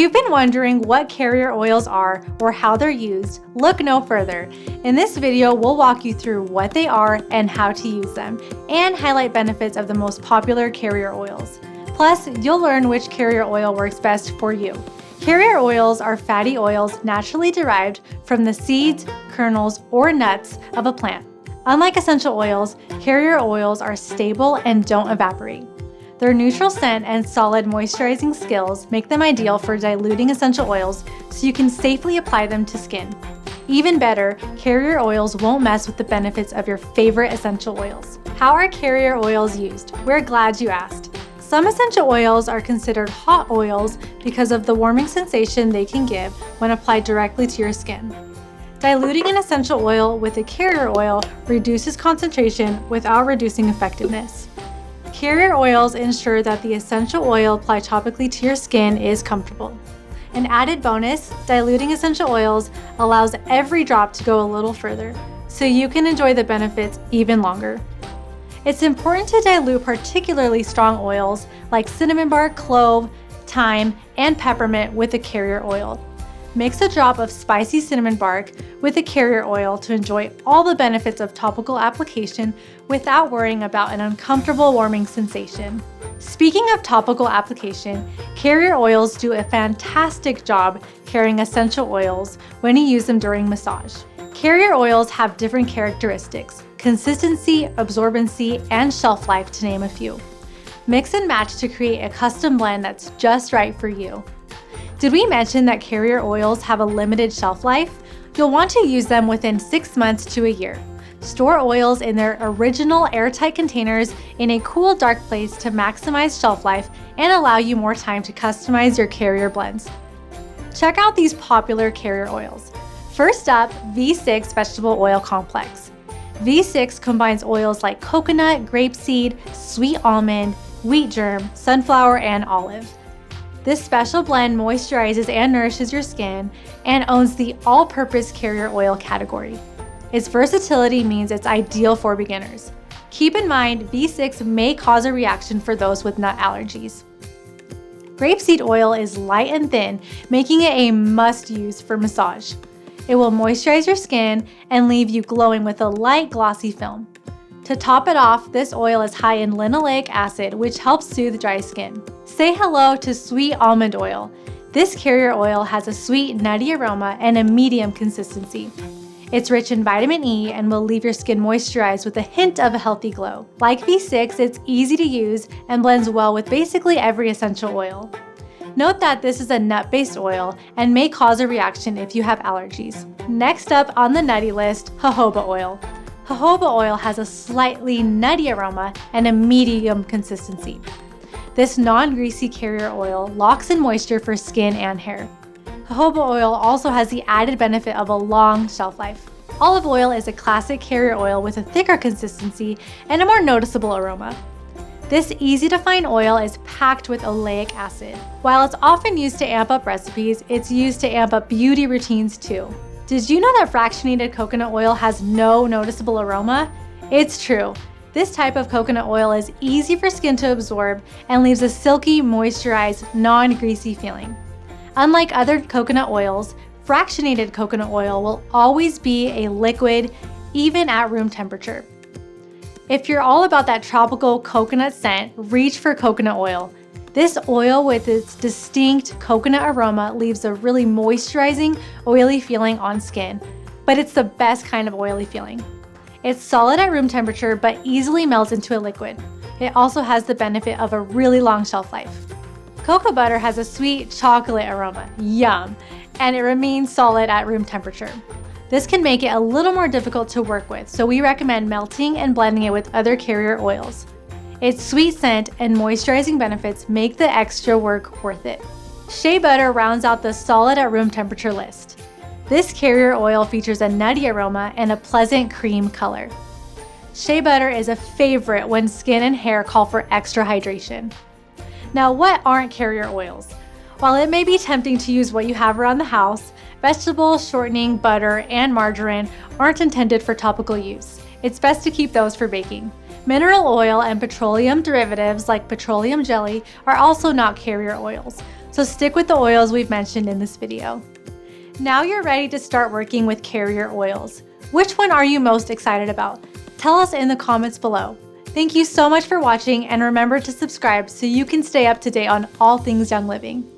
you've been wondering what carrier oils are or how they're used, look no further. In this video, we'll walk you through what they are and how to use them, and highlight benefits of the most popular carrier oils. Plus, you'll learn which carrier oil works best for you. Carrier oils are fatty oils naturally derived from the seeds, kernels, or nuts of a plant. Unlike essential oils, carrier oils are stable and don't evaporate. Their neutral scent and solid moisturizing skills make them ideal for diluting essential oils so you can safely apply them to skin. Even better, carrier oils won't mess with the benefits of your favorite essential oils. How are carrier oils used? We're glad you asked. Some essential oils are considered hot oils because of the warming sensation they can give when applied directly to your skin. Diluting an essential oil with a carrier oil reduces concentration without reducing effectiveness. Carrier oils ensure that the essential oil applied topically to your skin is comfortable. An added bonus, diluting essential oils allows every drop to go a little further, so you can enjoy the benefits even longer. It's important to dilute particularly strong oils like cinnamon bark, clove, thyme, and peppermint with a carrier oil. Mix a drop of spicy cinnamon bark with a carrier oil to enjoy all the benefits of topical application without worrying about an uncomfortable warming sensation. Speaking of topical application, carrier oils do a fantastic job carrying essential oils when you use them during massage. Carrier oils have different characteristics: consistency, absorbency, and shelf life, to name a few. Mix and match to create a custom blend that's just right for you. Did we mention that carrier oils have a limited shelf life? You'll want to use them within 6 months to a year. Store oils in their original airtight containers in a cool, dark place to maximize shelf life and allow you more time to customize your carrier blends. Check out these popular carrier oils. First up, V6 Vegetable Oil Complex. V6 combines oils like coconut, grapeseed, sweet almond, wheat germ, sunflower, and olive. This special blend moisturizes and nourishes your skin and owns the all-purpose carrier oil category. Its versatility means it's ideal for beginners. Keep in mind, V6 may cause a reaction for those with nut allergies. Grapeseed oil is light and thin, making it a must-use for massage. It will moisturize your skin and leave you glowing with a light, glossy film. To top it off, this oil is high in linoleic acid, which helps soothe dry skin. Say hello to sweet almond oil. This carrier oil has a sweet, nutty aroma and a medium consistency. It's rich in vitamin E and will leave your skin moisturized with a hint of a healthy glow. Like V6, it's easy to use and blends well with basically every essential oil. Note that this is a nut-based oil and may cause a reaction if you have allergies. Next up on the nutty list, jojoba oil. Jojoba oil has a slightly nutty aroma and a medium consistency. This non-greasy carrier oil locks in moisture for skin and hair. Jojoba oil also has the added benefit of a long shelf life. Olive oil is a classic carrier oil with a thicker consistency and a more noticeable aroma. This easy-to-find oil is packed with oleic acid. While it's often used to amp up recipes, it's used to amp up beauty routines too. Did you know that fractionated coconut oil has no noticeable aroma? It's true. This type of coconut oil is easy for skin to absorb and leaves a silky, moisturized, non-greasy feeling. Unlike other coconut oils, fractionated coconut oil will always be a liquid, even at room temperature. If you're all about that tropical coconut scent, reach for coconut oil. This oil with its distinct coconut aroma leaves a really moisturizing, oily feeling on skin, but it's the best kind of oily feeling. It's solid at room temperature but easily melts into a liquid. It also has the benefit of a really long shelf life. Cocoa butter has a sweet chocolate aroma, yum, and it remains solid at room temperature. This can make it a little more difficult to work with, so we recommend melting and blending it with other carrier oils. Its sweet scent and moisturizing benefits make the extra work worth it. Shea butter rounds out the solid at room temperature list. This carrier oil features a nutty aroma and a pleasant cream color. Shea butter is a favorite when skin and hair call for extra hydration. Now, what aren't carrier oils? While it may be tempting to use what you have around the house, vegetable, shortening, butter, and margarine aren't intended for topical use. It's best to keep those for baking. Mineral oil and petroleum derivatives like petroleum jelly are also not carrier oils, so stick with the oils we've mentioned in this video. Now you're ready to start working with Carrier oils. Which one are you most excited about? Tell us in the comments below. Thank you so much for watching, and remember to subscribe so you can stay up to date on all things Young Living.